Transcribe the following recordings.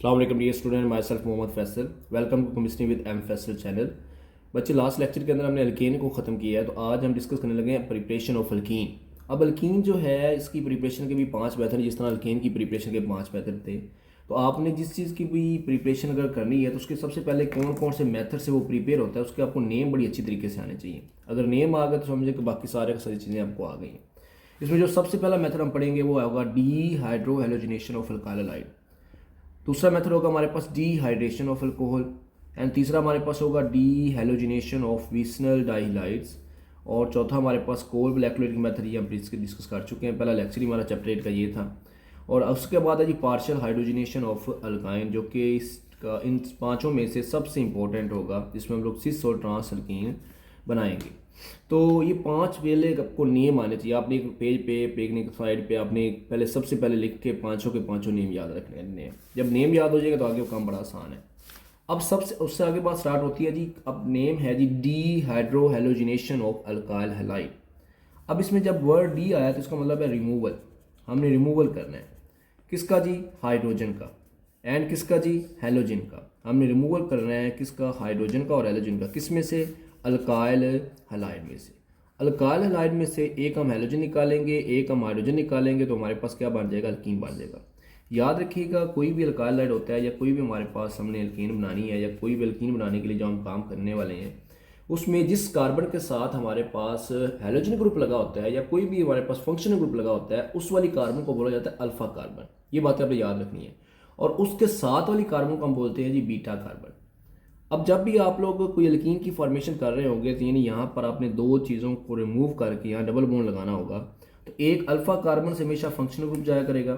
अस्सलाम वालेकुम dear student, myself Mohammad Faisal. Welcome to chemistry with M Faisal channel. बच्चे, last lecture के अंदर हमने अल्कीन को ख़त्म किया है, तो आज हम डिस्कस करने लगे हैं प्रिपरेशन ऑफ अल्कीन। अब अल्कीन जो है, इसकी प्रिपरेशन के भी 5 मेथड, जिस तरह अल्कीन की प्रिपरेशन के 5 मेथड थे। तो आपने जिस चीज़ की भी प्रिपरेशन अगर करनी है तो उसके सबसे पहले कौन कौन से मेथड से वो प्रिपेयर होता है, उसके आपको नेम बड़ी अच्छी तरीके से आने चाहिए। अगर नेम आ गए तो समझे कि बाकी सारी चीज़ें आपको आ गई हैं। इसमें जो सबसे पहला मेथड हम पढ़ेंगे वो होगा डीहाइड्रो हैलोजिनेशन ऑफ अल्काइल। दूसरा मेथड होगा हमारे पास डीहाइड्रेशन ऑफ अल्कोहल। एंड तीसरा हमारे पास होगा डीहेलोजिनेशन ऑफ विसनल डाइलाइट्स। और चौथा हमारे पास कोल ब्लैक्लोरेटिक मेथड, ये हम डिस्कस कर चुके हैं। पहला लेक्चर ही हमारा चैप्टर 8 का ये था। और उसके बाद है जी पार्शियल हाइड्रोजिनेशन ऑफ अल्काइन, जो कि इसका इन पांचों में से सबसे इंपॉर्टेंट होगा, जिसमें हम लोग सिस और ट्रांस अल्कीन बनाएंगे। तो ये 5 पहले आपको नेम आने चाहिए। आपने एक पेज पे पेज साइड पे आपने पहले सबसे पहले लिख के पांचों के पांचों नेम याद रखने हैं। जब नेम याद हो जाएगा तो आगे वो काम बड़ा आसान है। अब सबसे उससे आगे बात स्टार्ट होती है जी। अब नेम है जी dehydrohalogenation of alkyl halide. अब इसमें जब वर्ड डी आया तो इसका मतलब है रिमूवल। हमने रिमूवल करना है किसका जी? हाइड्रोजन का। एंड किसका जी? हैलोजन का। हमने रिमूवल करना है किसका? हाइड्रोजन का और हैलोजन का। किस में से? अल्काइल हैलाइड में से। अल्काइल हैलाइड में से एक हम हैलोजन निकालेंगे, एक हम हाइड्रोजन निकालेंगे, तो हमारे पास क्या बन जाएगा? अल्कीन बन जाएगा। याद रखिएगा, कोई भी अल्काइल हैलाइड होता है या कोई भी हमारे पास हमने अल्कीन बनानी है या कोई भी अल्कीन बनाने के लिए जो हम काम करने वाले हैं, उसमें जिस कार्बन के साथ हमारे पास हैलोजन ग्रुप लगा होता है या कोई भी हमारे पास फंक्शनल ग्रुप लगा होता है, उस वाली कार्बन को बोला जाता है अल्फा कार्बन। ये बातें आपने याद रखनी है। और उसके साथ वाली कार्बन को हम बोलते हैं जी बीटा कार्बन। अब जब भी आप लोग कोई अल्कीन की फॉर्मेशन कर रहे होंगे तो यानी यहाँ पर आपने दो चीज़ों को रिमूव करके यहाँ डबल बॉन्ड लगाना होगा। तो एक अल्फा कार्बन से हमेशा फंक्शनल ग्रुप जाया करेगा,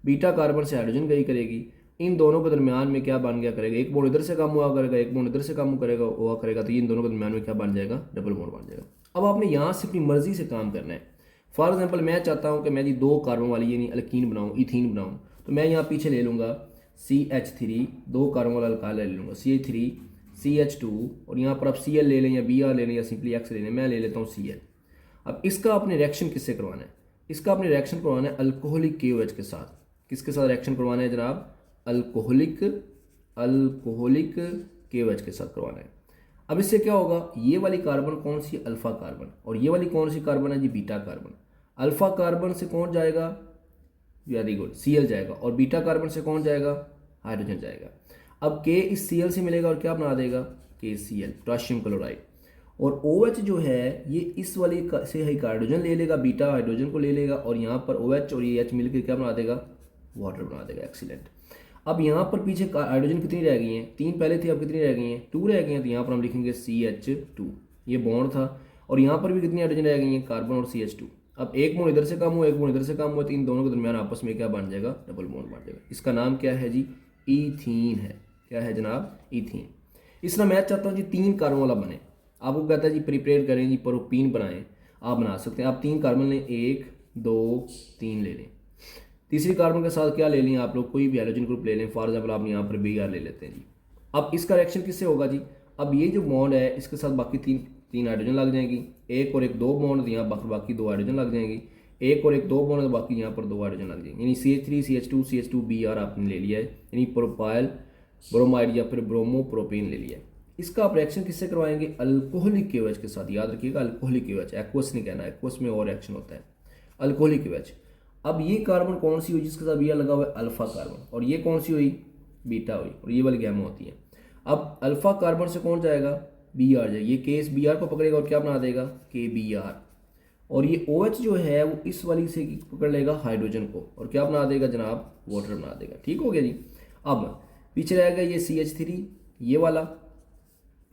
बीटा कार्बन से हाइड्रोजन गई करेगी। इन दोनों के दरमियान में क्या बन गया करेगा? एक बॉन्ड इधर से कम हुआ करेगा, एक बॉन्ड इधर से कम करेगा हुआ करेगा, तो इन दोनों के दरमियान में क्या बन जाएगा? डबल बॉन्ड बन जाएगा। अब आपने यहाँ से अपनी मर्जी से काम करना है। फॉर एग्जाम्पल, मैं चाहता हूँ कि मैं जी 2 कार्बन वाली यानी अल्कीन बनाऊँ, इथीन बनाऊँ, तो मैं यहाँ पीछे ले लूँगा CH3, 2 कार्बन वाला अल्काइल ले लूँगा CH3 CH2, और यहाँ पर आप Cl ले लें या Br ले लें या सिंपली X ले लें। मैं ले लेता हूँ Cl। अब इसका आपने रिएक्शन किससे करवाना है? इसका आपने रिएक्शन करवाना है अल्कोहलिक KOH के साथ। किसके साथ रिएक्शन करवाना है जनाब? अल्कोहलिक KOH के साथ करवाना है। अब इससे क्या होगा? ये वाली कार्बन कौन सी? Alpha carbon. और ये वाली कौन सी कार्बन है जी? Beta carbon. अल्फा कार्बन से कौन जाएगा? वेरी गुड, Cl जाएगा। और बीटा कार्बन से कौन जाएगा? हाइड्रोजन जाएगा। अब K इस Cl से मिलेगा और क्या बना देगा? KCl, potassium chloride. और OH जो है ये इस वाली से हाइड्रोजन ले लेगा, बीटा हाइड्रोजन को ले लेगा, और यहाँ पर OH और ये H मिलकर क्या बना देगा? वाटर बना देगा। एक्सीलेंट। अब यहाँ पर पीछे हाइड्रोजन कितनी रह गई हैं? 3 पहले थी, अब कितनी रह गई हैं? 2 रह गई हैं। तो यहाँ पर हम लिखेंगे CH2, ये बॉन्ड था। और यहाँ पर भी कितनी हाइड्रोजन रह गई हैं? कार्बन और CH2। अब एक बॉन्ड इधर से कम हुआ, एक बॉन्ड इधर से कम हुआ, तो इन दोनों के दरमियान आपस में क्या बन जाएगा? डबल बॉन्ड बन जाएगा। इसका नाम क्या है जी? ईथीन है। क्या है जनाब? ईथीन। इस तरह मैं चाहता हूँ जी 3 कार्बन वाला बने। आपको कहता है जी प्रिपेयर करें जी, प्रोपीन बनाएं। आप बना सकते हैं। आप 3 कार्बन लें, 1 2 3 ले लें। तीसरी कार्बन के साथ क्या ले लें आप लोग? कोई भी हाइड्रोजन ग्रुप ले लें। फॉर एग्जाम्पल आप यहाँ पर Br ले लेते हैं जी। अब इसका रिएक्शन किससे होगा जी? अब ये जो बॉन्ड है इसके साथ बाकी तीन हाइड्रोजन लग जाएंगी। एक और एक 2 बॉन्ड, यहाँ बाकी 2 हाइड्रोजन लग जाएंगी। एक और एक 2 बॉन्ड, बाकी यहाँ पर 2 हाइड्रोजन लग जाएंगे। यानी CH3 CH2 Br आपने ले लिया है, यानी प्रोपाइल ब्रोमाइड या फिर ब्रोमोप्रोपेन ले लिया है। इसका आप रिएक्शन किससे करवाएंगे? अल्कोहलिक KOH के साथ। याद रखिएगा, अल्कोहलिक KOH, एक्वस नहीं कहना, एक्वस में और रिएक्शन होता है। Alcoholic KOH। अब ये कार्बन कौन सी हुई जिसके साथ Br लगा हुआ है? Alpha carbon. और ये कौन सी हुई? बीटा हुई। और ये वाली गैमा होती है। अब अल्फा कार्बन से कौन जाएगा? Br जाएगा। ये केस Br को पकड़ेगा और क्या बना देगा? KBr। और ये OH जो है वो इस वाली से पकड़ लेगा हाइड्रोजन को और क्या बना देगा जनाब? वाटर बना देगा। ठीक हो गया जी। अब पीछे रहेगा ये CH3, ये वाला।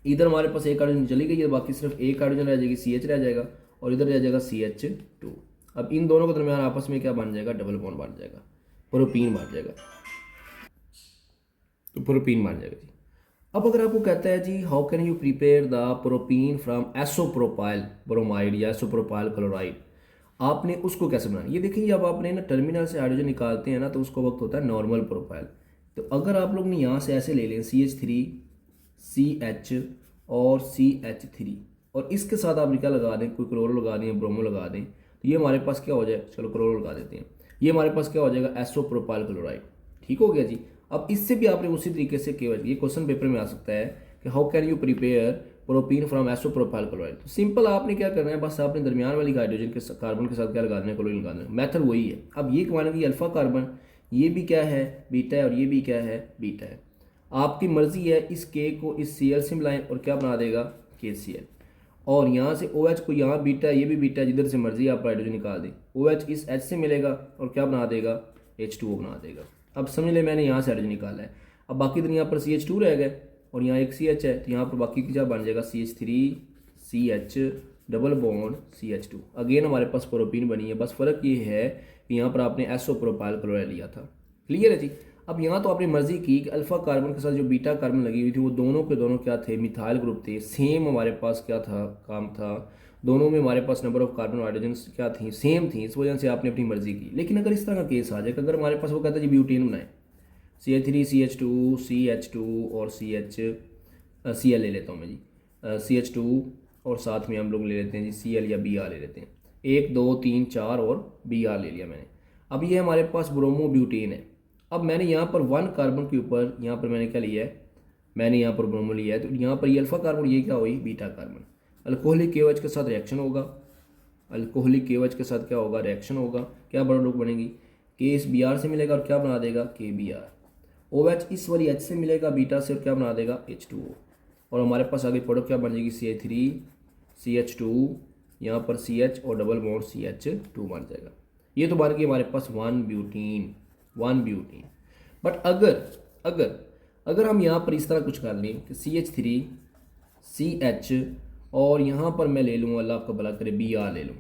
इधर हमारे पास एक हाइड्रोजन चली गई है, बाकी सिर्फ एक हाइड्रोजन रह जाएगी, CH रह जाएगा, और इधर रह जाएगा CH2। अब इन दोनों के दरमियान आपस में क्या बन जाएगा? डबल बॉन्ड बन जाएगा, प्रोपीन बन जाएगा। तो प्रोपीन बन जाएगा जी। अब अगर आपको कहता है जी how can you prepare the propene from isopropyl bromide या एसोप्रोपाइल क्लोराइड, आपने उसको कैसे बनाना? ये देखिए, जब आपने ना टर्मिनल से हाइड्रोजन निकालते हैं ना, तो उसको वक्त होता है नॉर्मल प्रोपाइल। तो अगर आप लोग ने यहाँ से ऐसे ले लें CH3 CH और CH3, और इसके साथ आप क्या लगा दें? कोई क्लोरो लगा दें, ब्रोमो लगा दें, तो ये हमारे पास क्या हो जाए? चलो क्लोरो लगा देते हैं। ये हमारे पास क्या हो जाएगा? एसोप्रोपाइल क्लोराइड। ठीक हो गया जी। अब इससे भी आपने उसी तरीके से केवल ये क्वेश्चन पेपर में आ सकता है कि how can you prepare propene from isopropyl chloride. तो सिंपल आपने क्या करना है, बस आपने दरमियान वाली हाइड्रोजन के कार्बन के साथ क्या लगाना है, क्लोरीन लगाना है। मेथड वही है। अब ये मान लीजिए अल्फा कार्बन, ये भी क्या है, बीटा है, और ये भी क्या है, बीटा है। आपकी मर्जी है इस के को इस Cl से मिलाएं और क्या बना देगा, KCl। और यहाँ से OH को यहाँ बीटा है, ये भी बीटा है, जिधर से मर्जी आप हाइड्रोजन निकाल दें। OH इस H से मिलेगा और क्या बना देगा, H2O बना देगा। अब समझ ले मैंने यहाँ से हाइड्रोजन निकाला है। अब बाकी इधर यहाँ पर CH2 रह गए और यहाँ एक CH है, तो यहाँ पर बाकी की क्या बन जाएगा, CH3CH double bond CH2। Again हमारे पास प्रोपीन बनी है। बस फ़र्क ये है कि यहाँ पर आपने एसोप्रोपाइल क्लोराइड लिया था। क्लियर है जी। अब यहाँ तो आपने मर्जी की कि अल्फा कार्बन के साथ जो बीटा कार्बन लगी हुई थी वो दोनों के दोनों क्या थे, मिथाइल ग्रुप थे। सेम हमारे पास क्या था, काम था। दोनों में हमारे पास नंबर ऑफ कार्बन हाइड्रोजन क्या थी, सेम थी। इस वजह से आपने अपनी मर्जी की। लेकिन अगर इस तरह का केस आ जाए, अगर हमारे पास वो कहता है जी ब्यूटेन बनाए, CH3CH2 CH2 और Cl ले लेता हूँ मैं जी, CH2 और साथ में हम लोग ले लेते हैं जी Cl या Br ले लेते हैं। 1 2 3 4 और Br ले लिया मैंने। अब ये हमारे पास ब्रोमो ब्यूटेन है। अब मैंने यहाँ पर 1 कार्बन के ऊपर यहाँ पर मैंने क्या लिया है, मैंने यहाँ पर ब्रोमो लिया है। तो यहाँ पर ये अल्फा कार्बन, ये क्या हुई, बीटा कार्बन। अल्कोहलिक KOH के साथ रिएक्शन होगा, अल्कोहलिक KOH के साथ क्या होगा, रिएक्शन होगा। क्या प्रोडक्ट बनेगी, K इस Br से मिलेगा और क्या बना देगा, KBr। OH इस वाली H से मिलेगा बीटा से और क्या बना देगा, H2O। और हमारे पास आगे प्रोडक्ट क्या बन जाएगी, CH3CH2 यहाँ पर CH और डबल बॉन्ड CH2 बन जाएगा। ये तो बन गई हमारे पास 1 ब्यूटीन। बट अगर हम यहाँ पर इस तरह कुछ कर लें कि CH3CH और यहाँ पर मैं ले लूँ, अल्लाह आपका भला करे, Br ले लूँ,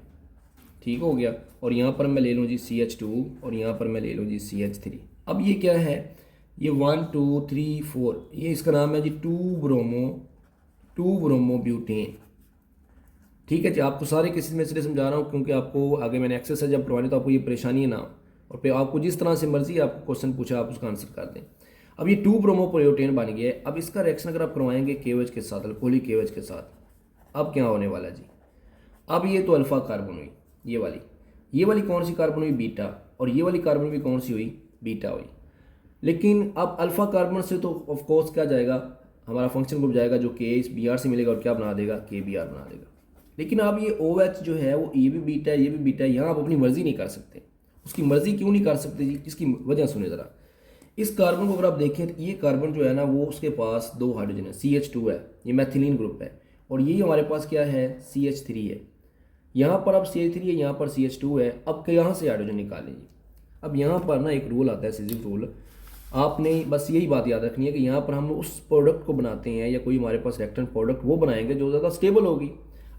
ठीक हो गया। और यहाँ पर मैं ले लूँ जी CH2 और यहाँ पर मैं ले लूँ जी CH3। अब ये क्या है, ये 1 2 3 4, ये इसका नाम है जी 2 ब्रोमो ब्यूटेन। ठीक है जी। आपको सारे केसेस में इसलिए समझा रहा हूँ क्योंकि आपको आगे मैंने एक्सरसाइज जब करवानी तो आपको ये परेशानी है ना, और फिर आपको जिस तरह से मर्जी आपको क्वेश्चन पूछा आप उसका आंसर कर दें। अब ये 2 ब्रोमो ब्यूटेन बन गया है। अब इसका रिएक्शन अगर आप करवाएंगे KOH के साथ, अल्कोहलिक KOH के साथ, अब क्या होने वाला जी, अब ये तो अल्फा कार्बन हुई, ये वाली कौन सी कार्बन हुई, बीटा, और ये वाली कार्बन भी कौन सी हुई, बीटा हुई। लेकिन अब अल्फा कार्बन से तो ऑफ कोर्स क्या जाएगा, हमारा फंक्शन ग्रुप जाएगा जो K इस Br से मिलेगा और क्या बना देगा, KBr बना देगा। लेकिन अब ये OH जो है वो ये भी बीटा है, ये भी बीटा है। यहाँ आप अपनी मर्जी नहीं कर सकते। उसकी मर्जी क्यों नहीं कर सकते जी, इसकी वजह सुने ज़रा। इस कार्बन को अगर आप देखें तो ये कार्बन जो है ना, वो उसके पास 2 हाइड्रोजन है, CH2 है, ये मैथिलीन ग्रुप है, और ये हमारे पास क्या है, CH3 है। यहाँ पर अब CH3 है, यहाँ पर CH2 है। अब यहाँ से हाइड्रोजन निकालें जी। अब यहाँ पर ना एक रूल आता है, सिज़िफ रूल। आपने बस यही बात याद रखनी है कि यहाँ पर हम लोग उस प्रोडक्ट को बनाते हैं या कोई हमारे पास रिएक्टेंट प्रोडक्ट वो बनाएंगे जो ज़्यादा स्टेबल होगी।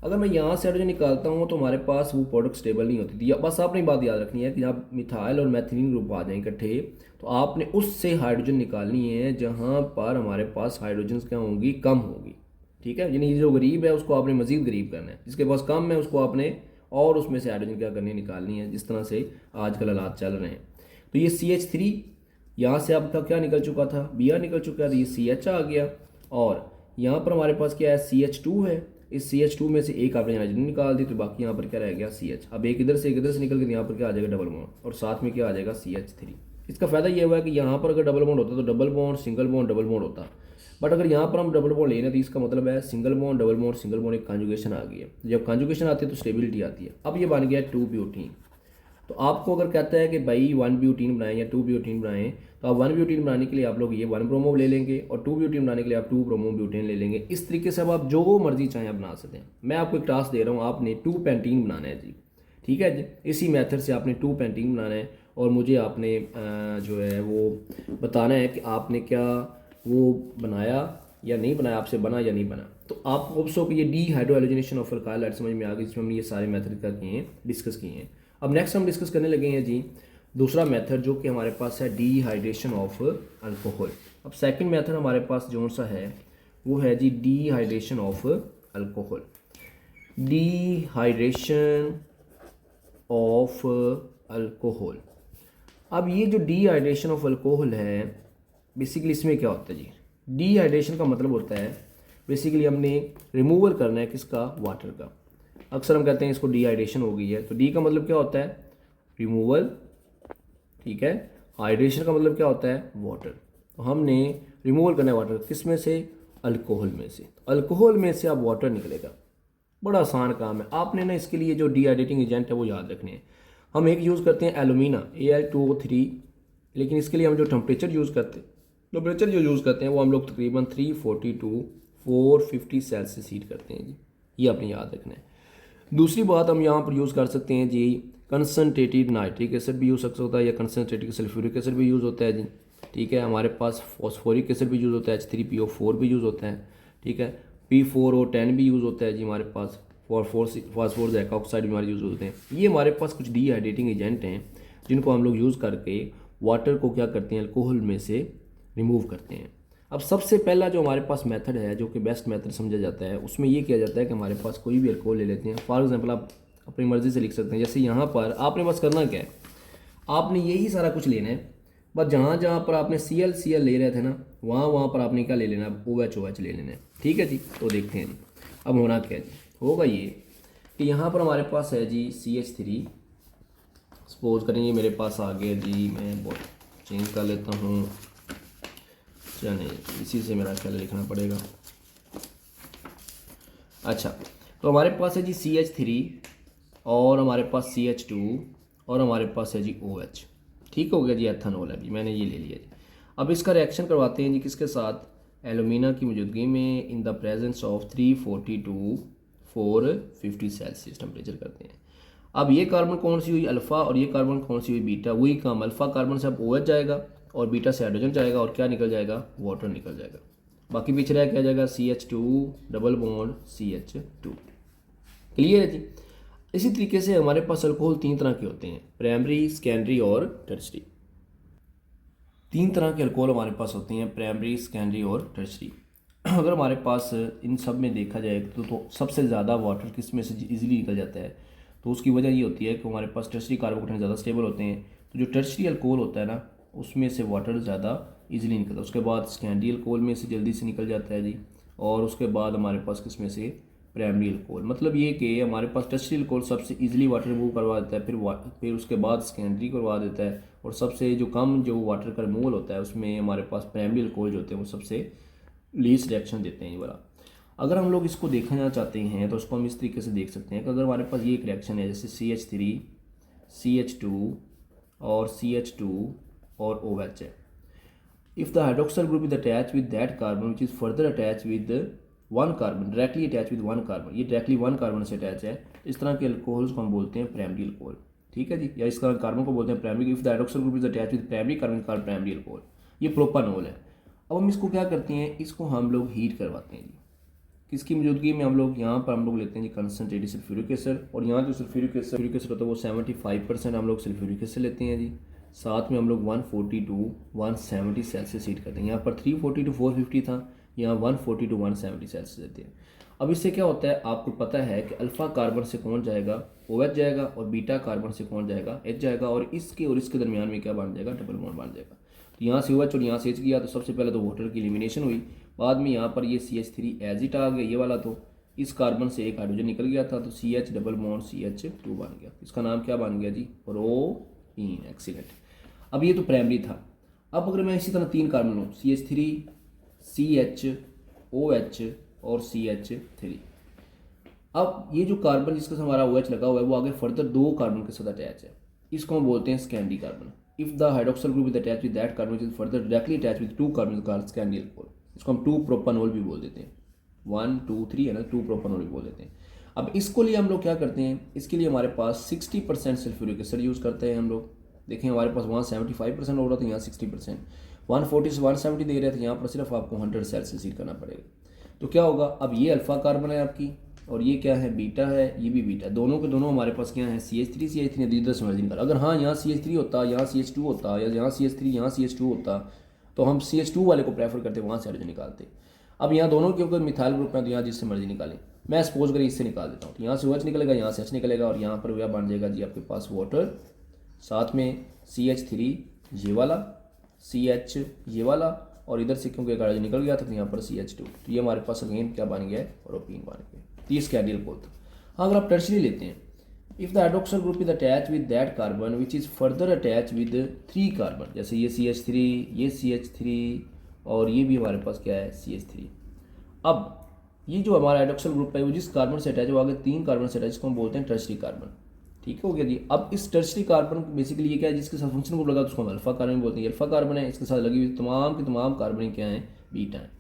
अगर मैं यहाँ से हाइड्रोजन निकालता हूँ तो हमारे पास वो प्रोडक्ट स्टेबल नहीं होती थी। बस आपने बात याद रखनी है कि जब मिथाइल और मैथिलीन ग्रुप आ जाए इकट्ठे, तो आपने उससे हाइड्रोजन निकालनी है जहाँ पर हमारे पास हाइड्रोजन क्या होंगी, कम होगी। ठीक है, यानी जो गरीब है उसको आपने मजीद गरीब करना है, जिसके पास कम है उसको आपने और उसमें से हाइड्रोजन क्या करनी है, निकालनी है, जिस तरह से आजकल हालात चल रहे हैं। तो ये CH3 यहाँ से आपका क्या निकल चुका था, Br निकल चुका था, ये CH आ गया, और यहाँ पर हमारे पास क्या है, CH2 है। इस CH2 में से एक आपने हाइड्रोजन निकाल दी, तो बाकी यहाँ पर क्या रह गया, CH। अब एक इधर से निकल कर यहाँ पर क्या आ जाएगा, डबल बॉन्ड, और साथ में क्या आ जाएगा, CH3। इसका फायदा ये हुआ है कि यहाँ पर अगर डबल बॉन्ड होता तो double bond single bond double bond होता, बट अगर यहाँ पर हम डबल बॉन्ड ले रहे हैं तो इसका मतलब है single bond double bond single bond, एक कॉन्जुगेशन आ गई है। जब कॉन्जुगेशन आती है तो स्टेबिलिटी आती है। अब ये बन गया 2 ब्यूटीन। तो आपको अगर कहता है कि भाई 1 ब्यूटीन बनाएं या 2 ब्यूटीन बनाएं, तो आप 1 ब्यूटीन बनाने के लिए आप लोग ये 1 ब्रोमो ले लेंगे, और 2 ब्यूटीन बनाने के लिए आप 2 ब्रोमो ब्यूटेन ले लेंगे। इस तरीके से अब आप जो मर्जी चाहें आप बना सकते हैं। मैं आपको एक टास्क दे रहा हूँ, आपने 2 पेंटीन बनाना है जी। ठीक है जी, इसी मेथड से आपने 2 पेंटीन बनाना है, और मुझे आपने जो है वो बताना है कि आपने क्या वो बनाया या नहीं बनाया, आपसे बना या नहीं बना। तो आप होप्स हो कि ये डीहाइड्रोजनेशन ऑफ अल्काइल समझ में आ गई, जिसमें हमने ये सारे मेथड क्या किए हैं, डिस्कस किए हैं। अब नेक्स्ट हम डिस्कस करने लगे हैं जी दूसरा मेथड, जो कि हमारे पास है डीहाइड्रेशन ऑफ अल्कोहल। अब सेकंड मेथड हमारे पास जो सा है वो है जी dehydration of alcohol. Dehydration of alcohol. अब ये जो डीहाइड्रेशन ऑफ अल्कोहल है, बेसिकली इसमें क्या होता है जी, डीहाइड्रेशन का मतलब होता है बेसिकली हमने रिमूवल करना है किसका, वाटर का। अक्सर हम कहते हैं इसको डीहाइड्रेशन हो गई है, तो डी का मतलब क्या होता है, रिमूवल। ठीक है, हाइड्रेशन का मतलब क्या होता है, वाटर। तो हमने रिमूवल करना है वाटर किस में से, अल्कोहल में से। अल्कोहल में से अब वाटर निकलेगा, बड़ा आसान काम है। आपने ना इसके लिए जो डीहाइड्रेटिंग एजेंट है वो याद रखने हैं। हम एक यूज़ करते हैं एलुमिना Al2O3, लेकिन इसके लिए हम जो टेम्परेचर यूज़ करते हैं, टेम्परेचर जो यूज़ करते हैं वो हम लोग तकरीबन 340 to 450 सेल्सियस हीट करते हैं जी, ये आपने याद रखना है। दूसरी बात हम यहाँ पर यूज़ कर सकते हैं जी, कंसनट्रेटेड नाइट्रिक एसिड भी यूज़ सकता है या कंसनट्रेटेड सल्फ्यूरिक एसिड भी यूज़ होता है जी, ठीक है। हमारे पास फॉस्फोरिक एसिड भी यूज़ होता है, H3PO4 भी यूज़ होता है, ठीक है। P4O10 भी यूज़ होता है जी हमारे पास, फॉस्फोरस ऑक्साइड भी हमारे यूज़ होते हैं। ये हमारे पास कुछ डीहाइड्रेटिंग एजेंट हैं जिनको हम लोग यूज़ करके वाटर को क्या करते हैं, अल्कोहल में से रिमूव करते हैं। अब सबसे पहला जो हमारे पास मेथड है, जो कि बेस्ट मेथड समझा जाता है, उसमें ये किया जाता है कि हमारे पास कोई भी अल्कोहल ले लेते हैं। फॉर एग्जांपल आप अपनी मर्ज़ी से लिख सकते हैं, जैसे यहाँ पर आपने बस करना क्या है, आपने यही सारा कुछ लेना है, बस जहाँ जहाँ पर आपने Cl ले रहे थे ना, वहाँ पर आपने क्या ले लेना है, OH ले लेना है, ठीक है जी। तो देखते हैं जी अब होना क्या है जी, होगा ये कि यहाँ पर हमारे पास है जी CH3, सपोज करेंगे मेरे पास आ गया जी, मैं बहुत चेंज कर लेता हूँ, नहीं इसी से मेरा ख्याल लिखना पड़ेगा। अच्छा, तो हमारे पास है जी CH3 और हमारे पास CH2 और हमारे पास है जी OH, ठीक हो गया जी, एथेनॉल है जी, मैंने ये ले लिया जी। अब इसका रिएक्शन करवाते हैं जी किसके साथ, एलुमिना की मौजूदगी में, इन the presence of 340 to 450 Celsius temperature करते हैं। अब ये कार्बन कौन सी हुई, अल्फ़ा, और ये कार्बन कौन सी हुई, बीटा। वही काम, अल्फ़ा कार्बन से अब OH जाएगा और बीटा से हाइड्रोजन जाएगा और क्या निकल जाएगा, वाटर निकल जाएगा। बाकी पीछे रह क्या जाएगा, CH2 double bond CH2। Clear है जी। इसी तरीके से हमारे पास अल्कोहल 3 तरह के होते हैं, प्राइमरी, सेकेंडरी और टर्शरी। 3 तरह के अल्कोहल हमारे पास होते हैं, प्राइमरी, सेकेंडरी और टर्शरी। अगर हमारे पास इन सब में देखा जाए तो सबसे ज़्यादा वाटर किस में से इजीली निकल जाता है, तो उसकी वजह ये होती है कि हमारे पास टर्शरी कार्बोकेटाइन ज़्यादा स्टेबल होते हैं। तो जो टर्शरी अल्कोहल होता है ना, उसमें से वाटर ज़्यादा इजीली निकलता है। उसके बाद सेकेंडरी अल्कोहल में से जल्दी से निकल जाता है जी, और उसके बाद हमारे पास किस में से, प्राइमरी अल्कोहल। मतलब ये कि हमारे पास टर्शरी अल्कोहल सबसे इजीली वाटर रिमूव करवा देता है, फिर उसके बाद सेकेंडरी करवा देता है, और सबसे जो कम जो वाटर का रिमूवल होता है उसमें हमारे पास प्राइमरी अल्कोहल जो होते हैं वो सबसे लीस्ट रिएक्शन देते हैं ये वाला। अगर हम लोग इसको देखना चाहते हैं तो उसको हम इस तरीके से देख सकते हैं कि अगर हमारे पास ये एक रिएक्शन है, जैसे CH3 CH2 और CH2 और OH है। If the hydroxyl group is attach with that carbon which is further attach with one carbon, directly attach with one carbon, ये डायरेक्टली वन कार्बन से अटैच है, इस तरह के अल्कोहल्स को हम बोलते हैं प्राइमरी अल्कोहल, ठीक है जी। या इस तरह कार्बन को बोलते हैं primary. If the hydroxyl group is attach with primary carbon called primary alcohol. ये प्रोपानोल है। अब हम इसको क्या करते हैं, इसको हम लोग हीट करवाते हैं जी, किसकी मौजूदगी में, हम लोग यहाँ पर हम लोग लेते हैं जी कंसनट्रेटेड सल्फ्यूरिक एसिड, और यहाँ जो सल्फ्यूरिक एसिड होता है वो 75% हम लोग सल्फ्यूरिक एसिड लेते हैं जी। साथ में हम लोग 140 to 170 सेल्सियस हीट करते हैं। यहाँ पर 340 to 450 था, यहाँ 140 to 170 सेल्सियस लेते हैं। अब इससे क्या होता है, आपको पता है कि अल्फ़ा कार्बन से कौन जाएगा, OH जाएगा, और बीटा कार्बन से कौन जाएगा, H जाएगा, और इसके दरमियान में क्या बन जाएगा, डबल बॉन्ड बन जाएगा। तो यहाँ से OH और यहाँ से H गया, तो सबसे पहले तो वाटर की एलिमिनेशन हुई, बाद में यहाँ पर ये CH3 एज इट आ गया ये वाला, तो इस कार्बन से एक हाइड्रोजन निकल गया था, तो CH डबल बॉन्ड CH2 बन गया। इसका नाम क्या बन गया जी, प्रोपीन। एक्सीलेंट। अब ये तो प्राइमरी था। अब अगर मैं इसी तरह 3 कार्बन लूँ, CH3 CH OH और CH3, अब ये जो कार्बन जिसके साथ हमारा OH लगा हुआ है वो आगे फर्दर 2 कार्बन के साथ अटैच है, इसको हम बोलते हैं secondary carbon. If the hydroxyl group is attach with that carbon is further directly attach with 2 carbon called secondary alcohol. इसको हम 2 प्रोपानोल भी बोल देते हैं, 1 2 3 है ना, 2 प्रोपानोल भी बोल देते हैं। अब इसको लिए हम लोग क्या करते हैं, इसके लिए हमारे पास 60% सल्फ्यूरिक एसिड यूज़ करते हैं हम लोग। देखें हमारे पास वहाँ 75% हो रहा था, यहाँ 60%, 140 से 170 दे रहे थे, यहाँ पर सिर्फ आपको 100 सेल्सियस हीट करना पड़ेगा। तो क्या होगा, अब ये अल्फ़ा कार्बन है आपकी, और ये क्या है, बीटा है, ये भी बीटा, दोनों के दोनों हमारे पास क्या है, CH3 इधर से मर्जी निकाला। अगर हाँ यहाँ CH3 होता, यहाँ CH2 होता, या यहाँ CH3 यहाँ CH2 होता, तो हम CH2 वाले को प्रेफर करते, वहाँ से हाइड्रोजन निकालते। अब यहाँ दोनों के ऊपर मिथाइल ग्रुप है, तो यहाँ जिससे मर्जी निकालें। मैं सपोज करें इससे निकाल देता हूँ, तो यहाँ से OH निकलेगा, यहाँ से H निकलेगा, और यहाँ पर वह बन जाएगा जी आपके पास वाटर, साथ में CH3 ये वाला, CH ये वाला, और इधर से क्योंकि हाइड्रोजन निकल गया था तो यहाँ पर CH2, तो ये हमारे पास अगेन क्या बन गया है, प्रोपीन बन गया। तो ये स्केडियल बोल था। हाँ, अगर आप टर्शरी लेते हैं, if the hydroxyl group is attach with that carbon which is further attach with 3 carbon, जैसे ये CH3 ये CH3 और ये भी हमारे पास क्या है CH3। अब ये जो हमारा हाइड्रोक्सिल ग्रुप है वो जिस कार्बन से अटैच, वो आगे 3 कार्बन से अटैच, जिसको हम बोलते हैं टर्शरी कार्बन। ठीक हो गया जी। अब इस टर्शरी कार्बन बेसिकली ये क्या है, जिसके साथ फंक्शन ग्रुप लगा तो उसको हम अल्फा कार्बन बोलते हैं। अल्फा कार्बन है, इसके साथ लगी हुई तमाम की तमाम कार्बन क्या हैं, बीटा हैं।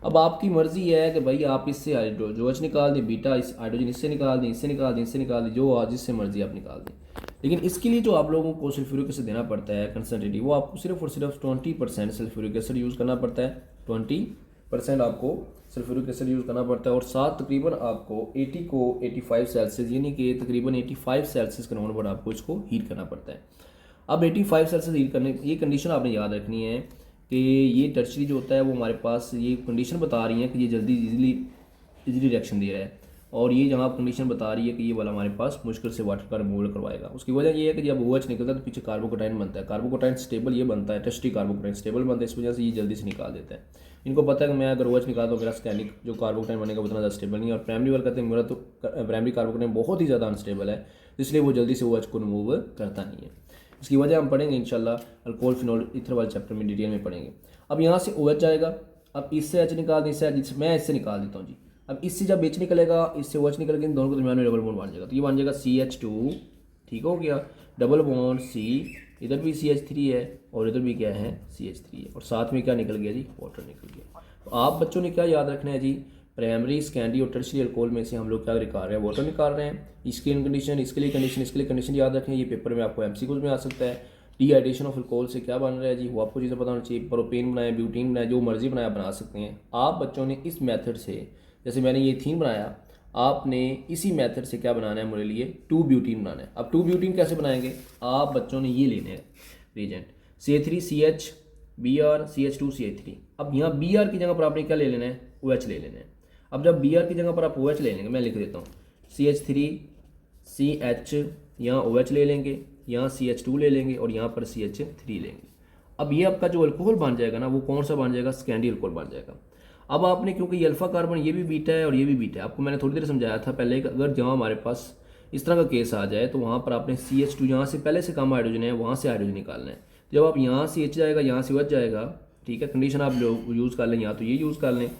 अब आपकी मर्जी है कि भाई आप इससे OH निकाल दें, बीटा इस हाइड्रोजन इससे निकाल दें, इससे निकाल दें, इससे निकाल दें, जो जिससे मर्जी आप निकाल दें। लेकिन इसके लिए जो आप लोगों को सल्फ्यूरिक एसिड देना पड़ता है कंसनट्रेटिव, वो आपको सिर्फ और सिर्फ 20% सल्फ्यूरिक एसिड यूज़ करना पड़ता है। 20% आपको सल्फ्यूरिक एसिड यूज़ करना पड़ता है। और साथ तकरीबन आपको 80 को 85 सेल्सियस यानी कि तकरीबन 85 सेल्सियस के नॉर्मल पर आपको इसको हीट करना पड़ता है। अब 85 सेल्सियस हीट करने, ये कंडीशन आपने याद रखनी है कि ये टर्शरी जो होता है वो हमारे पास ये कंडीशन बता रही है कि ये जल्दी इजीली रिएक्शन दे रहा है। और ये जहाँ कंडीशन बता रही है कि ये वाला हमारे पास मुश्किल से वाटर का रिमूवल करवाएगा। उसकी वजह ये है कि जब OH निकलता है तो पीछे कार्बोकेटाइन बनता है। कार्बोकेटाइन स्टेबल ये बनता है, टर्शरी कार्बोकेटाइन स्टेबल बनता है, इस वजह से ये जल्दी से निकाल देता है। इनको पता है कि मैं अगर OH निकालता हूँ मेरा स्कैनिक जो कार्बोकेटाइन बनेगा उतना ज़्यादा स्टेबल नहीं है। और प्राइमरी वाला कहते हैं मेरा तो प्राइमरी कार्बोकेटाइन बहुत ही ज़्यादा अनस्टेबल है, इसलिए वो जल्दी से OH को रिमूव करता नहीं है। इसकी वजह हम पढ़ेंगे इंशाल्लाह अल्कोहल फिनोल ईथर वाले चैप्टर में डिटेल में पढ़ेंगे। अब यहाँ से OH जाएगा, अब इससे H निकाल दें, इससे मैं इससे निकाल देता हूँ जी। अब इससे जब H निकलेगा, इससे OH निकल के इन दोनों के दरमियान में डबल बॉन्ड बन जाएगा, तो ये बन जाएगा CH2। ठीक हो गया, डबल बॉन्ड C, इधर भी CH3 है और इधर भी क्या है CH3 है, और साथ में क्या निकल गया जी, वाटर निकल गया। तो आप बच्चों ने क्या याद रखना है जी, प्राइमरी सेकेंडरी और टर्शरी अल्कोहल में से हम लोग क्या निकाल रहे हैं, वाटर निकाल रहे हैं। इसकी कंडीशन, इसके लिए कंडीशन, इसके लिए कंडीशन याद रखें। ये पेपर में आपको MCQs में आ सकता है। डिहाइड्रेशन ऑफ अल्कोहल से क्या बन रहा है जी, वो आपको चीज़ें पता होनी चाहिए। प्रोपेन बनाया, ब्यूटीन बनाया, जो मर्जी बनाया बना सकते हैं आप। बच्चों ने इस मेथड से, जैसे मैंने ये थीन बनाया, आपने इसी मेथड से क्या बनाना है मेरे लिए, 2 ब्यूटीन बनाना है। अब 2 ब्यूटीन कैसे बनाएंगे, आप बच्चों ने ये लेने हैं reagent CH3CH Br CH2 CH3। अब यहाँ Br की जगह पर आपने क्या ले लेना है, OH ले लेना है। अब जब Br की जगह पर आप OH ले लेंगे, मैं लिख देता हूँ CH3CH, यहाँ OH ले लेंगे, यहाँ CH2 ले लेंगे और यहाँ पर CH3 लेंगे। अब ये आपका जो अल्कोहल बन जाएगा ना, वो कौन सा बन जाएगा, सेकेंडरी अल्कोहल बन जाएगा। अब आपने, क्योंकि ये अल्फा कार्बन ये भी बीटा है और ये भी बीटा है, आपको मैंने थोड़ी देर समझाया था पहले कि अगर जहाँ हमारे पास इस तरह का केस आ जाए तो वहाँ पर आपने CH2 जहाँ से पहले से कम हाइड्रोजन है वहाँ से हाइड्रोजन निकालना है। जब आप यहाँ से H जाएगा, यहाँ से OH जाएगा, ठीक है, कंडीशन आप यूज़ कर लें, या तो ये यूज़ कर लें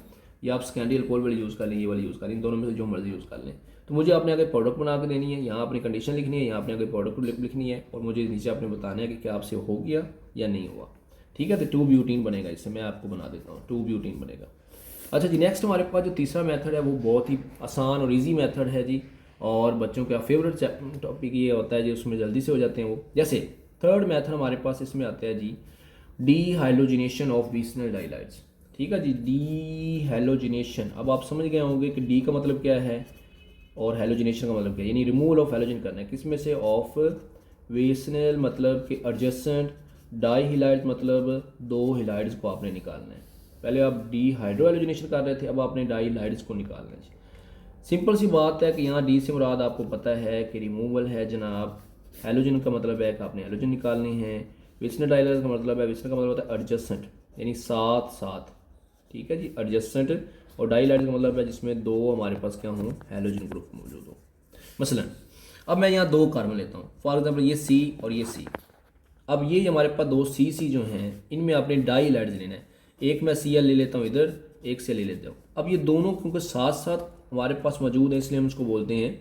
या आप सेकेंडरी अल्कोहल वाली यूज़ कर लें, ये वाली यूज़ कर लें, इन दोनों में से जो मर्जी यूज़ कर लें। तो मुझे आपने आगे प्रोडक्ट बना के देनी है, यहाँ अपनी कंडीशन लिखनी है, यहाँ आपने आगे प्रोडक्ट लिखनी है, और मुझे नीचे आपने बताना है कि क्या आपसे हो गया या नहीं हुआ। ठीक है, तो 2 ब्यूटीन बनेगा, इससे मैं आपको बना देता हूँ, 2 ब्यूटीन बनेगा। अच्छा जी, नेक्स्ट हमारे पास जो तीसरा मेथड है वो बहुत ही आसान और इजी मेथड है जी, और बच्चों का फेवरेट टॉपिक ये होता है जी, उसमें जल्दी से हो जाते हैं वो। जैसे थर्ड मेथड हमारे पास इसमें आता है जी, डीहाइड्रोजिनेशन ऑफ विसनल डाइलाइड्स। ठीक है जी, डीहाइड्रोजिनेशन। अब आप समझ गए होंगे कि डी का मतलब क्या है और हैलोजिनेशन का मतलब क्या है, यानी रिमूवल ऑफ हैलोजन करना है। किसमें से, ऑफ विसनल मतलब कि एडजेसेंट, डाई हिलाइड्स मतलब 2 हिलाइड्स को आपने निकालना है। पहले आप डीहाइड्रोहाइलोजिनेशन कर रहे थे, अब आपने डाई हिलाइड्स को निकालना है। सिंपल सी बात है कि यहाँ डी से मुराद आपको पता है कि रिमूवल है जनाब। हैलोजन का मतलब है कि आपने हैलोजन निकालने हैं। विसनल डाइलाइड्स का मतलब है, विसनल का मतलब होता है एडजेसेंट, यानी साथ साथ। ठीक है जी, एडजेसेंट। और डाइलाइड्स का मतलब है जिसमें 2 हमारे पास क्या हों, हैलोजन ग्रुप मौजूद हो। मसलन अब मैं यहाँ 2 कार्बन लेता हूँ, फॉर एग्जाम्पल ये C और ये C। अब ये हमारे पास 2 CC जो हैं, इनमें आपने डाइलाइड्स लेना है। एक मैं Cl ले लेता हूँ इधर, एक से ले लेता हूँ। अब ये दोनों क्योंकि साथ साथ हमारे पास मौजूद है, इसलिए हम उसको बोलते हैं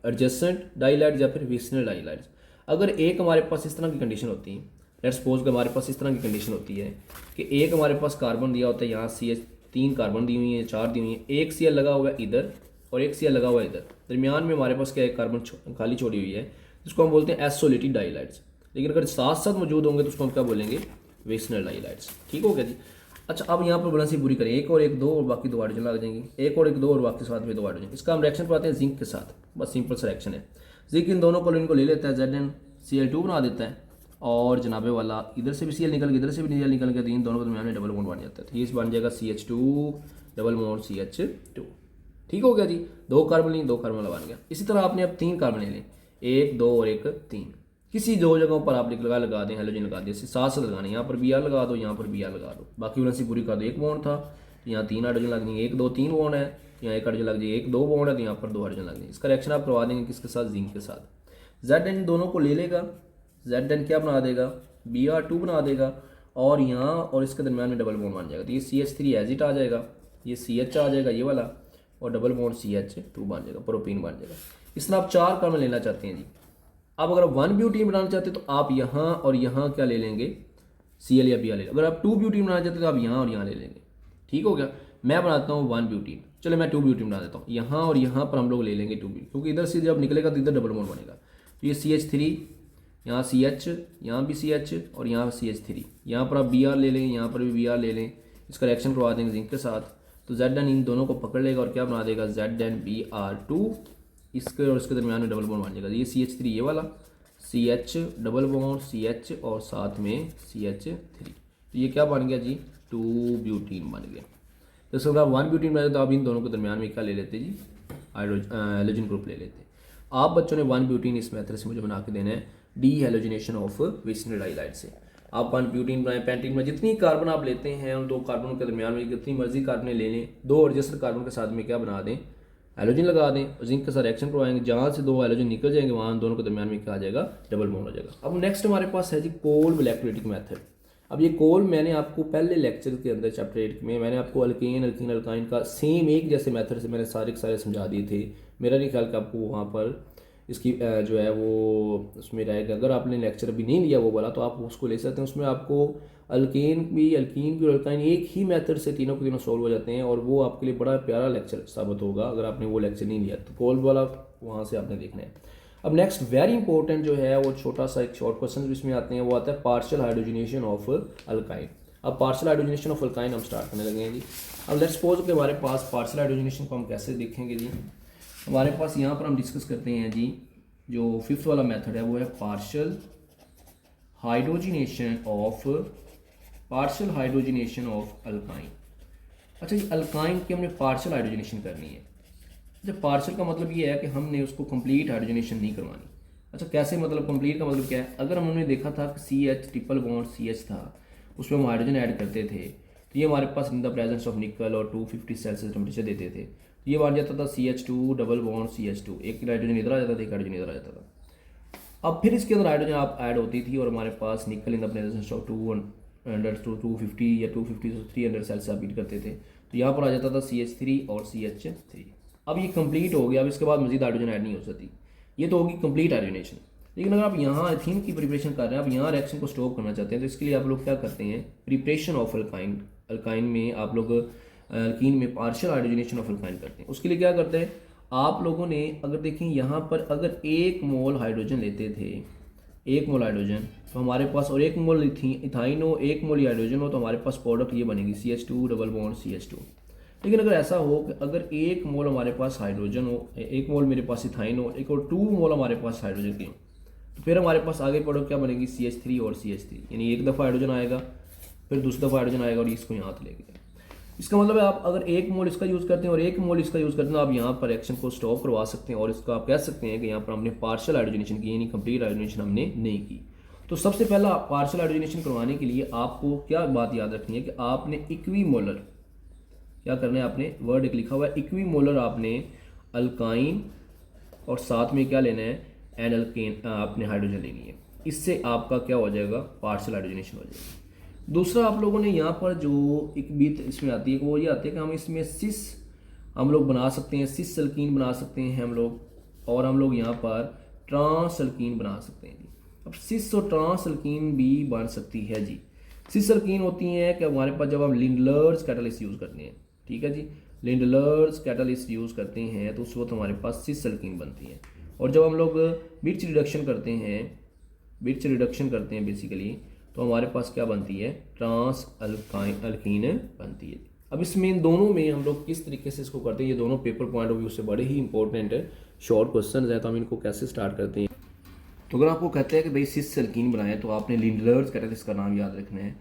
एडजेसेंट डाइलाइड्स या फिर विसनल डाइलाइड्स। अगर एक हमारे पास इस तरह की कंडीशन होती है, लेट्स सपोज कि हमारे पास इस तरह की कंडीशन होती है कि एक हमारे पास कार्बन दिया होता है, यहाँ CH 3 कार्बन दी हुई है, 4 दी हुई है, एक Cl लगा हुआ है इधर और एक Cl लगा हुआ है इधर, दरमियान में हमारे पास क्या है, कार्बन खाली छोड़ी हुई है, जिसको हम बोलते हैं एसोलेटेड डाइलाइड्स। लेकिन अगर साथ साथ मौजूद होंगे तो उसको हम क्या बोलेंगे, विसनल डाइलाइड्स। ठीक हो गया जी। अच्छा, अब यहाँ पर बैलेंस पूरी करें, एक और एक 2 और बाकी 2 हाइड्रोजन लग जाएंगे, एक और एक 2 और बाकी साथ में 2 हाइड्रोजन। इसका हम रिएक्शन पाते हैं जिंक के साथ, बस सिंपल सा रिएक्शन है। जिंक इन दोनों को इनको ले लेता है, ZnCl2 बना देता है, और जनाबे वाला इधर से भी Cl निकल के इधर से भी Cl निकल के, तो इन दोनों के दरमियान में डबल बॉन्ड बन जाता है। तो ये बन जाएगा CH2 डबल बॉन्ड CH2। ठीक हो गया जी, 2 कार्बन ली, 2 कार्बन वाला बन गया। इसी तरह आपने अब 3 कार्बन ले लें, 1 2 और 1 3। किसी 2 जगहों पर आप लगा दें, हैलोजन लगा दें, साथ साथ लगाने, यहाँ पर Br लगा दो, यहाँ पर Br लगा दो, बाकी बैलेंस पूरी कर दो। 1 बॉन्ड था तो यहाँ 3 हाइड्रोजन लग जाएंगे, 1 2 3 बॉन्ड है, यहाँ 1 हाइड्रोजन लग जाएगी, 1 2 बॉन्ड है तो यहाँ पर 2 हाइड्रोजन लग जाएंगे। इसका रिएक्शन आप करवा देंगे किसके साथ, जिंक के साथ। Zn दोनों को ले लेगा, Zn क्या बना देगा, Br2 बना देगा, और यहाँ और इसके दरमियान में डबल बॉन्ड बन जाएगा, तो ये CH3 एज इट आ जाएगा, ये CH आ जाएगा ये वाला, और डबल बॉन्ड CH2 बन जाएगा, प्रोपीन बन जाएगा। इस तरह आप 4 कार्बन लेना चाहते हैं जी। अब अगर आप 1 ब्यूटीन बनाना चाहते हैं तो आप यहाँ और यहाँ क्या ले लेंगे, Cl या Br ले लेंगे। अगर आप 2 ब्यूटीन बनाना चाहते हैं तो आप यहाँ और यहाँ ले लेंगे। ठीक हो गया। मैं बनाता हूँ 1 ब्यूटीन, चलो मैं 2 ब्यूटीन बना देता हूँ। यहाँ और यहाँ पर हम लोग ले लेंगे 2 ब्यूटीन, क्योंकि इधर से जब निकलेगा तो इधर डबल बॉन्ड बनेगा। तो ये CH3, यहाँ CH, यहाँ भी CH और यहाँ CH3, यहाँ पर आप Br ले लें, यहाँ पर भी Br ले लें, इसका रिएक्शन करवा देंगे जिंक के साथ, तो Zn इन दोनों को पकड़ लेगा और क्या बना देगा, ZnBr2, इसके और इसके दरमियान में डबल बॉन्ड बन जाएगा। ये CH3 ये वाला, CH डबल बॉन्ड CH और साथ में CH3, तो ये क्या बन गया जी, 2 ब्यूटीन बन गया। तो इसके बाद 1 ब्यूटीन बनाए तो आप इन दोनों के दरमियान में क्या ले लेते जी, हेलोजन ग्रुप ले लेते। आप बच्चों ने 1 ब्यूटीन इस मेथड से मुझे बना के देना है, डी हेलोजिनेशन ऑफ विसिनल डाइलाइड से। आप 1 ब्यूटीन बनाएं, पेंटीन में जितनी कार्बन आप लेते हैं उन 2 कार्बनों के दरमियान में जितनी मर्जी कार्बन ले लें, 2 एडजस्टर कार्बन के साथ में क्या बना दें, हेलोजन लगा दें और जिंक के साथ रिएक्शन करवाएंगे, जहाँ से 2 हेलोजन निकल जाएंगे वहाँ दोनों के दरमियान में क्या आ जाएगा, डबल बॉन्ड हो जाएगा। अब नेक्स्ट हमारे पास है जी कोल्ड इलेक्ट्रोलाइटिक मेथड। अब ये कोल्ड मैंने आपको पहले लेक्चर के अंदर चैप्टर 8 में मैंने आपको अल्केन अल्कीन अल्काइन का सेम एक जैसे मेथड से मैंने सारे के सारे समझा दिए थे। मेरा नहीं ख्याल कि आपको वहाँ पर इसकी जो है वो उसमें रहेगा। अगर आपने लेक्चर अभी नहीं लिया वो वाला तो आप उसको ले सकते हैं। उसमें आपको अल्कीन भी और अल्काइन एक ही मेथड से तीनों के तीनों सॉल्व हो जाते हैं और वो आपके लिए बड़ा प्यारा लेक्चर साबित होगा अगर आपने वो लेक्चर नहीं लिया तो। कोल्ड वाला वहाँ से आपने देखना है। अब नेक्स्ट वेरी इंपॉर्टेंट जो है वो छोटा सा एक शॉर्ट क्वेश्चन इसमें आते हैं, वो आता है पार्शियल हाइड्रोजनेशन ऑफ अल्काइन। अब पार्शियल हाइड्रोजनेशन ऑफ अल्काइन हम स्टार्ट करने लगे हैं जी। अब लेट्स सपोज कि हमारे पास पार्शियल हाइड्रोजनेशन को हम कैसे देखेंगे जी। हमारे पास यहाँ पर हम डिस्कस करते हैं जी, जो 5th वाला मेथड है वो है पार्शियल हाइड्रोजनेशन ऑफ अल्काइन। अच्छा जी, अल्काइन की हमने पार्शियल हाइड्रोजनेशन करनी है। जब पार्शियल का मतलब ये है कि हमने उसको कंप्लीट हाइड्रोजनेशन नहीं करवानी। अच्छा कैसे, मतलब कंप्लीट का मतलब क्या है, अगर हमने देखा था कि CH ट्रिपल बॉन्ड CH था उसमें हम हाइड्रोजन ऐड करते थे तो ये हमारे पास in the presence of nickel और 250 सेल्सियस टेम्परेचर देते थे तो ये बन जाता था CH2 डबल बॉन्ड CH2, एक हाइड्रोजन इधर आ जाता था, एक हाइड्रोजन इधर आ जाता था। अब फिर इसके अंदर हाइड्रोजन आप ऐड होती थी और हमारे पास निकल इन द प्रेजेंस ऑफ 250 या 250 से 300 सेल्सियस आप हीट करते थे तो यहाँ पर आ जाता था CH3 और CH3। अब ये कंप्लीट हो गया। अब इसके बाद मजीद हाइड्रोजन ऐड नहीं हो सकती, ये तो होगी कंप्लीट हाइड्रोजनेशन। लेकिन अगर आप यहाँ एथीन की प्रिपरेशन कर रहे हैं, आप यहाँ रिएक्शन को स्टॉप करना चाहते हैं तो इसके लिए आप लोग क्या करते हैं, प्रिपरेशन ऑफ अल्काइन, अल्काइन में आप लोग अल्कीन में पार्शियल हाइड्रोजनेशन ऑफ अल्काइन करते हैं। उसके लिए क्या करते हैं आप लोगों ने, अगर देखें यहाँ पर अगर 1 मोल हाइड्रोजन लेते थे, 1 मोल हाइड्रोजन तो हमारे पास, और 1 मोल इथाइन हो, 1 मोल हाइड्रोजन हो तो हमारे पास प्रोडक्ट ये बनेगी CH2 डबल बॉन्ड CH2। लेकिन अगर ऐसा हो कि अगर 1 मोल हमारे पास हाइड्रोजन हो, 1 मोल मेरे पास इथाइन हो, एक और 2 मोल हमारे पास हाइड्रोजन की हो, तो फिर हमारे पास आगे प्रोडक्ट क्या बनेगी CH3 और CH3, यानी एक दफ़ा हाइड्रोजन आएगा फिर दूसरी दफ़ा हाइड्रोजन आएगा और इसको यहाँ लेके जाए। इसका मतलब है आप अगर 1 मोल इसका यूज़ करते हैं और 1 मोल इसका यूज़ करते हैं तो आप यहाँ पर रिएक्शन को स्टॉप करवा सकते हैं और इसका आप कह सकते हैं कि यहाँ पर हमने पार्शियल हाइड्रोजनेशन की, यानी कंप्लीट हाइड्रोजनेशन हमने नहीं की। तो सबसे पहला पार्शियल हाइड्रोजनेशन करवाने के लिए आपको क्या बात याद रखनी है कि आपने इक्विमोलर क्या करना है, आपने वर्ड एक लिखा हुआ है इक्विमोलर, आपने अल्काइन और साथ में क्या लेना है एन अल्केन, आपने हाइड्रोजन लेनी है। इससे आपका क्या हो जाएगा, पार्शियल हाइड्रोजनेशन हो जाएगा। दूसरा आप लोगों ने यहाँ पर जो एक बीत इसमें आती है वो ये आती है कि हम इसमें सिस हम लोग बना सकते हैं, सिस अल्कीन बना सकते हैं हम लोग, और हम लोग यहाँ पर ट्रांस अल्कीन बना सकते हैं जी। अब सिस और ट्रांस अल्कीन भी बन सकती है जी। सिस अल्कीन होती हैं कि हमारे पास जब हम लिंडलर्स कैटालिस्ट यूज़ करते हैं, ठीक है जी, लिंडलर्स कैटालिस्ट यूज़ करते हैं तो उस वक्त हमारे पास सिस अल्कीन बनती है। और जब हम लोग बिट्स रिडक्शन करते हैं बेसिकली तो हमारे पास क्या बनती है, ट्रांस अल्कीन बनती है। अब इसमें इन दोनों में हम लोग किस तरीके से इसको करते हैं, ये दोनों पेपर पॉइंट ऑफ व्यू से बड़े ही इंपॉर्टेंट शॉर्ट क्वेश्चन है, तो हम इनको कैसे स्टार्ट करते हैं। तो अगर आपको कहते हैं कि भाई सिस अल्कीन बनाए तो आपने लिंडलर्स कैटालिस्ट का नाम याद रखना है।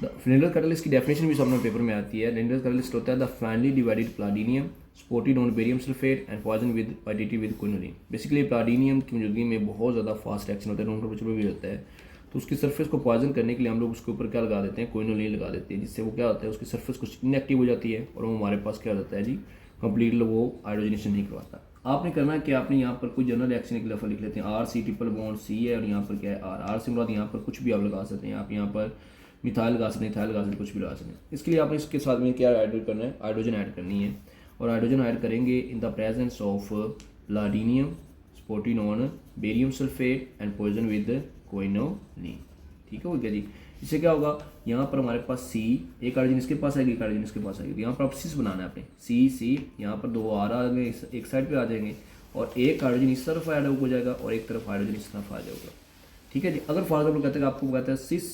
लिंडलर कैटालिस्ट की डेफिनेशन भी सामने पेपर में आती है। लिंडलर कैटालिस्ट होता है the finely divided platinum supported on barium sulphate and poison with identity with quinoline. Basically platinum की मौजूदगी में बहुत ज़्यादा फास्ट रिएक्शन होता है, रूम टेम्परेचर भी होता है, तो उसकी सरफेस को पॉइजन करने के लिए हम लोग उसके ऊपर क्या लगा देते हैं, क्विनोलिन लगा देते हैं, जिससे वो क्या होता है उसकी सरफेस कुछ इनएक्टिव हो जाती है और वो हमारे पास क्या होता है जी, कंप्लीट वो हाइड्रोजनेशन नहीं करवाता। आपने करना है कि आपने यहाँ पर कोई जनरल रिएक्शन एक दफ़ा लिख लेते हैं, RC ट्रिपल बॉन्ड C है और यहाँ पर क्या है R से मुराद यहाँ पर कुछ भी आप लगा सकते हैं। आप यहाँ पर मिथाइल गासर, इथाइल गासर, कुछ भी लगा सकते हैं। इसके लिए आपने इसके साथ में क्या ऐड करना है, हाइड्रोजन ऐड करनी है। और हाइड्रोजन ऐड करेंगे in the presence of platinum, supported on barium sulphate and poison with quinoline. ठीक है, हो गया जी। इससे क्या होगा, यहाँ पर हमारे पास सी, एक हाइड्रोजन इसके पास आएगी, एक हाइड्रोजन इसके पास आएगी, तो यहाँ पर आप सिस बनाना है आपने, सी सी, यहाँ पर 2 R आ गए, एक साइड पे आ जाएंगे, और एक हाइड्रोजन इस तरफ ऐड हो जाएगा और एक तरफ हाइड्रोजन इस तरफ आ जाएगा। ठीक है जी। अगर फॉर एग्जाम्पल कहते हैं आपको कहते हैं सिस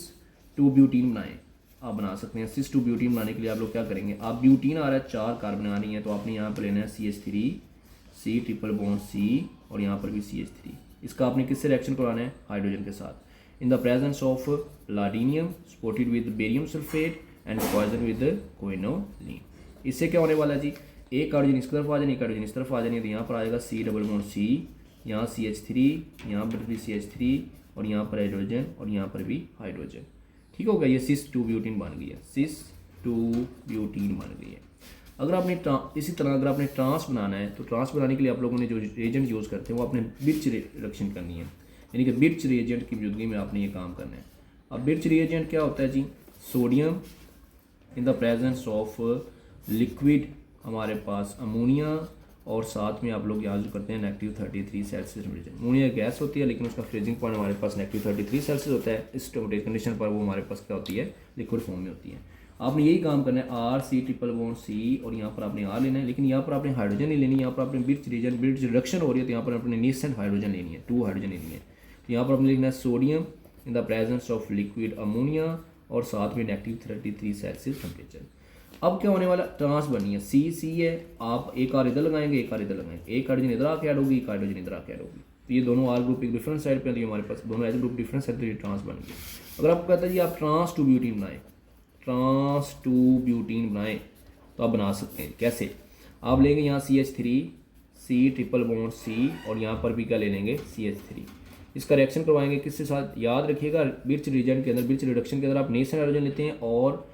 2 ब्यूटीन बनाएं, आप बना सकते हैं। सिस 2 ब्यूटीन बनाने के लिए आप लोग क्या करेंगे, आप ब्यूटीन आ रहा है 4 कार्बन आनी है, तो आपने यहाँ पर लेना है CH3, C triple bond C, और यहाँ पर भी CH3। इसका आपने किससे रिएक्शन करवाना है, हाइड्रोजन के साथ, in the presence of platinum supported with barium sulphate and poison with quinoline. इससे क्या होने वाला है जी, एक हाइड्रोजन इस तरफ आ जानी, एक हाइड्रोजन इस तरफ आ जानी है, तो यहाँ पर आएगा C डबल बॉन्ड C, यहाँ CH3, यहाँ पर भी CH3, और यहाँ पर हाइड्रोजन, और यहाँ पर भी हाइड्रोजन। ठीक हो गया, ये सिस 2 ब्यूटीन बन गई है, सिस 2 ब्यूटीन बन गई है। अगर आपने इसी तरह अगर आपने ट्रांस बनाना है, तो ट्रांस बनाने के लिए आप लोगों ने जो रिएजेंट यूज़ करते हैं वो आपने बिर्च रिएक्शन करनी है, यानी कि बिर्च रिएजेंट की मौजूदगी में आपने ये काम करना है। अब बिर्च रिएजेंट क्या होता है जी, sodium in the presence of liquid हमारे पास अमोनिया, और साथ में आप लोग यहाँ जो करते हैं -33 सेल्सियस टेम्परेचर। अमोनिया गैस होती है लेकिन उसका फ्रीजिंग पॉइंट हमारे पास -33 सेल्सियस होता है। इस टेम्परेचर कंडीशन पर वो हमारे पास क्या होती है, लिक्विड फॉर्म में होती है। आपने यही काम करना है, RC ट्रिपल बॉन्ड C, और यहाँ पर आपने R लेना है, लेकिन यहाँ पर आपने हाइड्रोजन नहीं लेनी, यहाँ पर आपने बिर्च रिडक्शन हो रही है, तो यहाँ पर आपने नेसेंट हाइड्रोजन लेनी है, 2 हाइड्रोजन लेनी है। तो यहाँ पर आपने लिखना है sodium in the presence of liquid ammonia, और साथ में -33 सेल्सियस टेम्परेचर। अब क्या होने वाला, ट्रांस बनी है, C है, आप एक R इधर लगाएंगे, एक R इधर लगाएंगे, एक हाइड्रोजन इधर आके ऐड होगी, एक हाइड्रोजन इधर आके ऐड होगी, तो ये दोनों R ग्रुप एक डिफरेंट साइड पे, हमारे पास दोनों एज ग्रुप डिफरेंट साइड पे ट्रांस बन गई। अगर आपको कहता है जी आप ट्रांस 2 ब्यूटीन बनाएं, ट्रांस 2 ब्यूटीन बनाएं, तो आप बना सकते हैं। कैसे, आप लेंगे यहाँ CH3, C triple bond C, और यहाँ पर भी क्या ले लेंगे, CH3। इसका रिएक्शन करवाएंगे किसके साथ, याद रखिएगा बिर्च रिएजेंट के अंदर, बिर्च रिडक्शन के अंदर आप नेसेंट हाइड्रोजन लेते हैं, और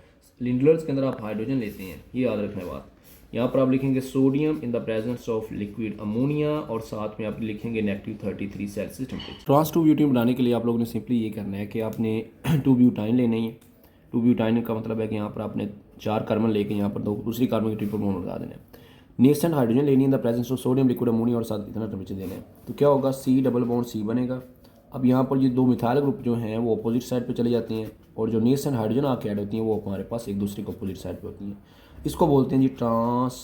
लिंडलर्स के अंदर आप हाइड्रोजन लेते हैं, ये याद रखने बात। यहाँ पर आप लिखेंगे sodium in the presence of liquid ammonia, और साथ में आप लिखेंगे -33 सेल्सियस टेम्परेचर। ट्रांस 2 ब्यूटीन बनाने के लिए आप लोगों ने सिंपली ये करना है कि आपने 2 ब्यूटाइन लेना ही है। 2 ब्यूटाइन का मतलब है कि यहाँ पर आपने 4 कार्बन लेके यहाँ पर दूसरी कार्बन की ट्रिपल बॉन्ड लगा देना है। नेसेंट हाइड्रोजन लेनी है इन the presence of sodium liquid ammonia, और साथ इतना टेम्परेचर देना है, तो क्या होगा, C डबल बॉन्ड C बनेगा। अब यहाँ पर ये 2 मिथाइल ग्रुप जो हैं वो अपोजिट साइड पे चले जाती हैं, और जो नेसेंट हाइड्रोजन आके ऐड होती हैं वो हमारे पास एक दूसरे को अपोजिट साइड पे होती हैं। इसको बोलते हैं जी ट्रांस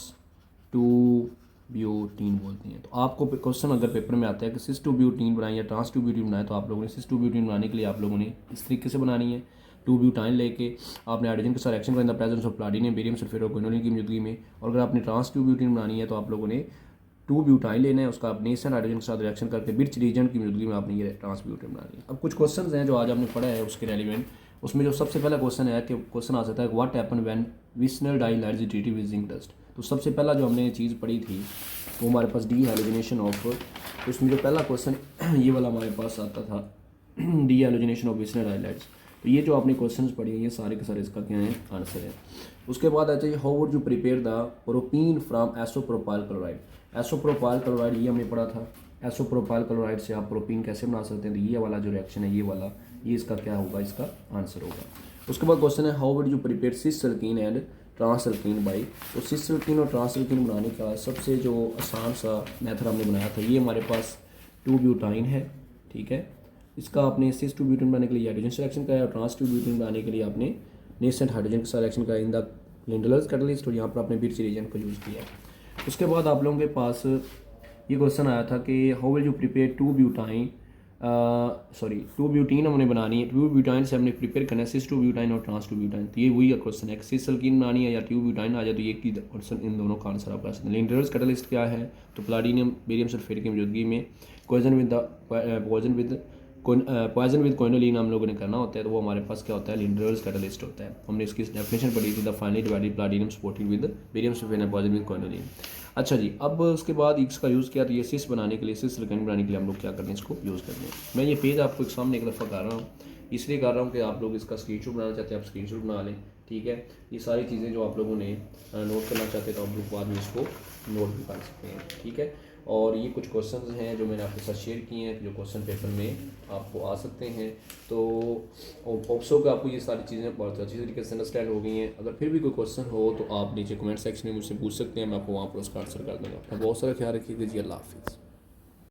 2 ब्यूटीन बोलते हैं। तो आपको क्वेश्चन अगर पेपर में आता है कि सिस 2 ब्यूटीन बनाए या ट्रांस 2 ब्यूटीन बनाए, तो आप लोगों ने सिस 2 ब्यूटीन बनाने के लिए आप लोगों ने इस तरीके से बनानी है। 2 ब्यूटाइन लेके आपने हाइड्रोजन के साथ रिएक्शन करना, presence of platinum barium sulphate और क्विनोलिन की मौजूदगी में। और अगर आपने ट्रांस 2 ब्यूटीन बनानी है, तो आप लोगों ने 2 ब्यूटाइन लेना है, उसका आप नेसेंट हाइड्रोजन के साथ रिएक्शन करके बिर्च रिएजेंट की मौजूदगी में आपने ये ट्रांस ब्यूटेन बनानी है। अब कुछ क्वेश्चंस हैं जो आज आपने पढ़ा है उसके रेलिवेंट, उसमें जो सबसे पहला क्वेश्चन है कि क्वेश्चन आ सकता है what happen when vicinal dihalides is treated with zinc dust. तो सबसे पहला जो हमने ये चीज़ पढ़ी थी वो हमारे पास डीहैलोजिनेशन ऑफ, तो उसमें जो पहला क्वेश्चन ये वाला हमारे पास आता था, डीहैलोजिनेशन ऑफ विस्नर डाइलाइट्स। तो ये जो आपने क्वेश्चंस पढ़े हैं ये सारे के सारे इसका क्या है, आंसर है। उसके बाद आता है how would you prepare the propene from isopropyl chloride. Isopropyl chloride ये हमने पढ़ा था, एसोप्रोपाइल क्लोराइड से आप प्रोपीन कैसे बना सकते हैं, तो ये वाला जो रिएक्शन है ये वाला, ये इसका क्या होगा, इसका आंसर होगा। उसके बाद क्वेश्चन है how would you prepare cis alkene and trans alkene by. तो सिस एल्कीन और ट्रांस एल्कीन बनाने का सबसे जो आसान सा मेथड हमने बनाया था, ये हमारे पास 2 ब्यूटाइन है, ठीक है। इसका आपने सिस 2 ब्यूटेन बनाने के लिए हाइड्रोजन सिलेक्शन किया, और ट्रांस 2 ब्यूटेन बनाने के लिए आपने नेसेंट हाइड्रोजन का सिलेक्शन किया इन द लिंडलर्स कैटलिस्ट, और यहाँ पर आपने बिर्च रिएजेंट को यूज़ किया। उसके बाद आप लोगों के पास ये क्वेश्चन आया था कि how will you prepare 2 butene हमने बनानी है, 2 ब्यूटाइन से हमने प्रिपेयर करना है सिस 2 ब्यूटाइन और ट्रांस 2 ब्यूटाइन। तो ये वही क्वेश्चन है कि सिस एल्कीन बनानी है या 2 ब्यूटाइन आ जाए, तो ये की क्वेश्चन इन दोनों का आंसर आप कर सकते हैं। लिंडलर्स कैटलिस्ट क्या है, तो प्लाटिनियम बेरियम सल्फेट की मौजूदगी में पॉइजन विद क्विनोलिन हम लोगों ने करना होता है, तो वो हमारे पास क्या होता है, लिंडलर्स कैटलिस्ट होता है। हमने इसकी डेफिनेशन पढ़ी थी, the finely divided platinum supported with barium sulphate and poison with quinoline. अच्छा जी, अब उसके बाद इसका यूज़ किया, तो ये सिस बनाने के लिए, सिस एल्कीन बनाने के लिए हम लोग क्या करते हैं, इसको यूज़ करते हैं। मैं ये पेज आपको एक सामने एक दफ़ा कर रहा हूँ, इसलिए कर रहा हूँ कि आप लोग इसका स्क्रीनशॉट बनाना चाहते हैं आप स्क्रीनशॉट बना लें, ठीक है। ये सारी चीज़ें जो आप लोगों ने नोट करना चाहते हैं तो आप लोग बाद में इसको नोट भी कर सकते हैं, ठीक है। और ये कुछ क्वेश्चंस हैं जो मैंने आपके साथ शेयर किए हैं जो क्वेश्चन पेपर में आपको आ सकते हैं। तो होप्सो कि आपको ये सारी चीज़ें बहुत अच्छी तरीके से अंडरस्टैंड हो गई हैं। अगर फिर भी कोई क्वेश्चन हो तो आप नीचे कमेंट सेक्शन में मुझसे पूछ सकते हैं, मैं आपको वहाँ पर उसका आंसर कर दूँगा। अपना बहुत सारा ख्याल रखिएगा जी। अल्लाह हाफिज़।